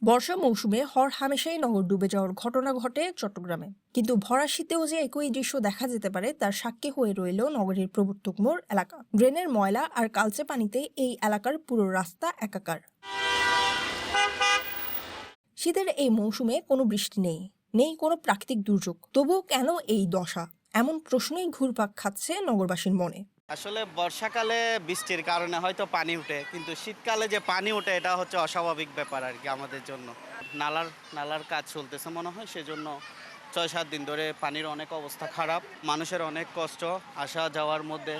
বর্ষা মৌসুমে হরহামেশাই নগর ডুবে যাওয়ার ঘটনা ঘটে চট্টগ্রামে, কিন্তু ভরা শীতেও যে একই দৃশ্য দেখা যেতে পারে তার সাক্ষী হয়ে রইল নগরীর প্রবর্তক মোড় এলাকা। ড্রেনের ময়লা আর কালচে পানিতে এই এলাকার পুরো রাস্তা একাকার। শীতের এই মৌসুমে কোনো বৃষ্টি নেই, নেই কোনো প্রাকৃতিক দুর্যোগ, তবুও কেন এই দশা? এমন প্রশ্নই ঘুরপাক খাচ্ছে নগরবাসীর মনে। আসলে বর্ষাকালে বৃষ্টির কারণে হয়তো পানি উঠে, কিন্তু শীতকালে যে পানি ওঠে এটা হচ্ছে অস্বাভাবিক ব্যাপার আর কি আমাদের জন্য। নালার নালার কাজ চলতেছে মনে হয়, সেজন্য ৬-৭ দিন ধরে পানির অনেক অবস্থা খারাপ। মানুষের অনেক কষ্ট, আসা যাওয়ার মধ্যে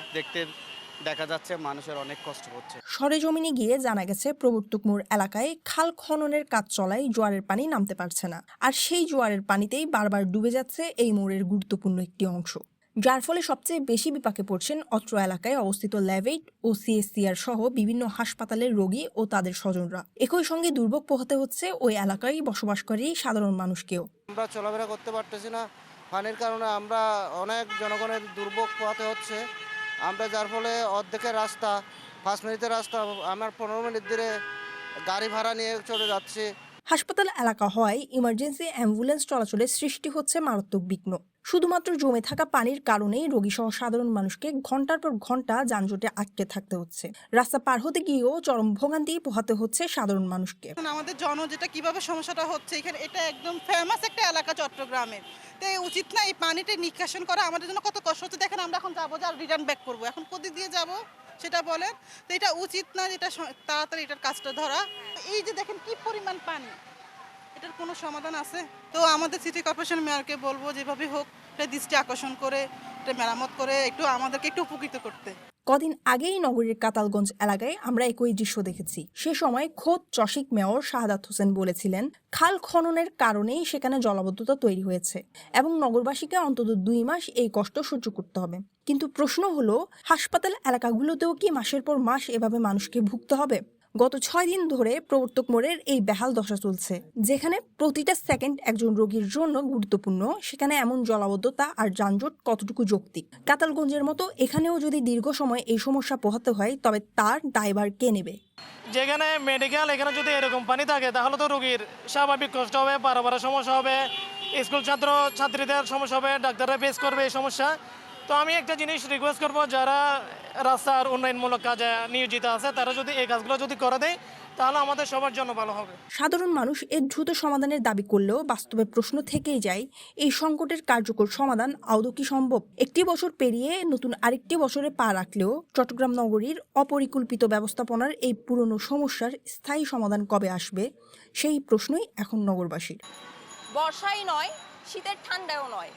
দেখা যাচ্ছে মানুষের অনেক কষ্ট হচ্ছে। সরেজমিনে গিয়ে জানা গেছে প্রবর্তক মোড় এলাকায় খাল খননের কাজ চলায় জোয়ারের পানি নামতে পারছে না, আর সেই জোয়ারের পানিতেই বারবার ডুবে যাচ্ছে এই মোড়ের গুরুত্বপূর্ণ একটি অংশ, যার ফলে সবচেয়ে বেশি বিপাকে পড়ছেন অত্র এলাকায় অবস্থিত ল্যাভেট ও সিএসসিআর সহ বিভিন্ন হাসপাতালের রোগী ও তাদের স্বজনরা। একই সঙ্গে দুর্ভোগ পোহাতে হচ্ছে ওই এলাকায় বসবাসকারী সাধারণ মানুষকেও। আমরা চলাফেরা করতে পারতেছি না, পানির কারণে আমরা অনেক জনগণের দুর্ভোগ পোহাতে হচ্ছে। আমরা যার ফলে অর্ধেকের রাস্তা 5 মিনিটের রাস্তা আমার 15 মিনিট ধরে গাড়ি ভাড়া নিয়ে চলে যাচ্ছি। হাসপাতাল এলাকা হওয়ায় ইমার্জেন্সি অ্যাম্বুলেন্স চলাচলে সৃষ্টি হচ্ছে মারাত্মক বিঘ্ন। শুধুমাত্র জমে থাকা পানির কারণেই রোগীসহ সাধারণ মানুষকে ঘন্টার পর ঘন্টা যানজটে আটকে থাকতে হচ্ছে। রাস্তা পার হতে গিয়েও চরম ভোগান্তি পোহাতে হচ্ছে সাধারণ মানুষকে। আমাদের যেটা কিভাবে সমস্যাটা হচ্ছে এখানে, এটা একদম ফেমাস একটা এলাকা চট্টগ্রামের। তাই উচিত না এই পানিটা নিষ্কাশন করা? আমাদের জন্য কত কষ্ট হচ্ছে দেখেন। আমরা এখন যাবো, আর রিটার্ন ব্যাক করবো, এখন কোথায় দিয়ে যাব সেটা বলেন। তো এটা উচিত না, এটা তাড়াতাড়ি এটার কাজটা ধরা। এই যে দেখেন কি পরিমাণ পানি, এটার কোনো সমাধান আছে? তো আমাদের সিটি কর্পোরেশন মেয়রকে বলবো যেভাবে হোক এটা দৃষ্টি আকর্ষণ করে এটা মেরামত করে একটু আমাদেরকে একটু উপকৃত করতে। কদিন আগেই নগরীর কাতালগঞ্জ এলাকায় আমরা একই দৃশ্য দেখেছি। সে সময় খোদ চসিক মেয়র শাহাদাত হোসেন বলেছিলেন, খাল খননের কারণেই সেখানে জলাবদ্ধতা তৈরি হয়েছে এবং নগরবাসীকে অন্তত 2 মাস এই কষ্ট সহ্য করতে হবে। কিন্তু প্রশ্ন হলো, হাসপাতাল এলাকাগুলোতেও কি মাসের পর মাস এভাবে মানুষকে ভুগতে হবে? গত 6 দিন ধরে প্রবর্তক মোড়ের এই বেহাল দশা চলছে। যেখানে প্রতিটা সেকেন্ড একজন রোগীর জন্য গুরুত্বপূর্ণ, সেখানে এমন জলাবদ্ধতা আর যানজট কতটুকু যৌক্তিক? কাতালগঞ্জের মতো এখানেও যদি দীর্ঘ সময় এই সমস্যা পোহাতে হয়, তবে তার দায়ভার কে নেবে? যেখানে মেডিকেল, এখানে যদি এরকম পানি থাকে তাহলে তো রোগীর স্বাভাবিক কষ্ট হবে, বারবার সমস্যা হবে, স্কুল ছাত্রীদের সমস্যা হবে, ডাক্তাররা ফেস করবে এই সমস্যা। তো আমি একটা জিনিস রিকোয়েস্ট করবো, যারা রাস্তার উন্নয়নমূলক কাজে নিয়োজিত আছে তারা যদি এই কাজগুলো যদি করে দেয় তাহলে আমাদের সবার জন্য ভালো হবে। সাধারণ মানুষ এর দ্রুত সমাধানের দাবি করলেও বাস্তবে প্রশ্ন থেকেই যায়, এই সংকটের কার্যকর সমাধান আদৌ কি সম্ভব? একটি বছর পেরিয়ে নতুন আরেকটি বছরে পা রাখলেও চট্টগ্রাম নগরীর অপরিকল্পিত ব্যবস্থাপনার এই পুরনো সমস্যার স্থায়ী সমাধান কবে আসবে, সেই প্রশ্নই এখন নগরবাসীর। বর্ষাই নয়, শীতের ঠান্ডায়ও নয়,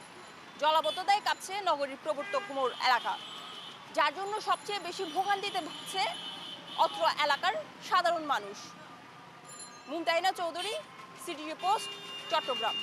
জলাবদ্ধতায় কাঁপছে নগরীর প্রবর্তক মোড় এলাকা, যার জন্য সবচেয়ে বেশি ভোগান্তিতে ভুগছে অত্র এলাকার সাধারণ মানুষ। Mumtahina Chowdhury, city post, Chittagong.